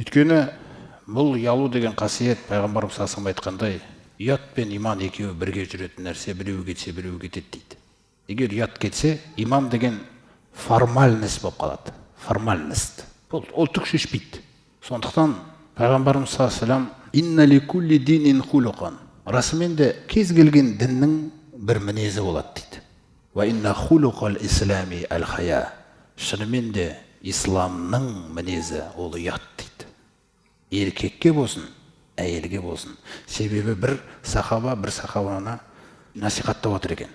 Өйткені бұл ұялу деген қасиет пайғамбарымыз саллаллаху алейхи вассалам айтқандай, ұят пен иман екеуі бірге жүретін нәрсе, біреуі кетсе біреуі кетеді дейді. Егер ұят кетсе, иман деген формальность болып қалады. Формальность. Ол түк шешпейді. Сондықтан пайғамбарымыз саллаллаху алейхи вассалам инна ли кулли динин хулуқан. Расымен де кез келген діннің бір мінезі болады дейді. Ва инна хулуқал ислами әл-хая. Шынымен де исламның мінезі ол ұят дейді. Еркекке болсын, әйелге болсын. Себебі бір сахабаны насихаттап отыр екен.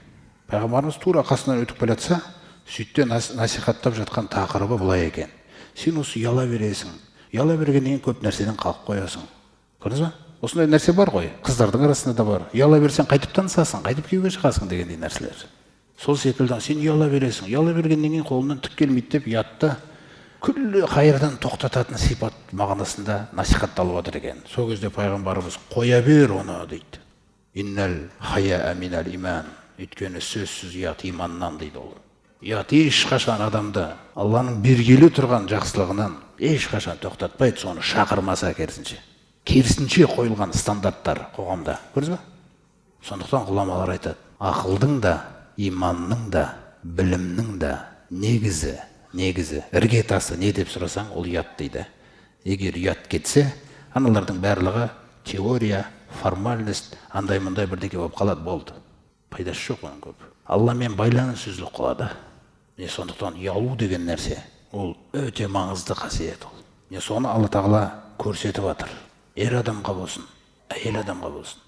Пайғамбарымыз тура қасынан өтіп келе жатса, сөйтте насихаттап жатқан тақырыбы былай екен. Сен осы ұяла бересің. Ұяла бергеннен көп нәрседен қалып қоясың. Көрдіңіз ба? Осындай нәрсе бар ғой. Қыздардың арасында да бар. Ұяла берсең қайтып танысасың, қайтып күйеуге шығасың дегендей нәрселер. Сол секілді сен ұяла бересің. Ұяла бергеннен кейін қолынан түк келмейді деп ұятты күллі қайырдан тоқтататын сипат мағынасында насихатталып отыр екен. Сол кезде пайғамбарымыз қоя бер оны дейді. Иннал хая минал иман. Өйткені сөзсіз ұят иманнан дейді ол. Ұят ешқашан адамды Алланың бергелі тұрған жақсылығынан ешқашан тоқтатпайды, соны шақырмаса керісінше. Керісінше қойылған стандарттар қоғамда. Көрдіңіз ба? Сондықтан ғұламалар айтады, ақылдың да, иманның да, білімнің да негізі, іргетасы не деп сұрасаң, ол ұят дейді. Егер ұят кетсе, аналардың барлығы теория, формальность, андай-мұндай бірдеңе болып қалады, болды. Пайдасы жоқ оның көп. Алламен байланыс үзіліп қалады. Сондықтан ұялу деген нәрсе, ол өте маңызды қасиет ол. Соны Алла тағала көрсетіп жатыр. Ер адамға болсын, әйел адамға болсын.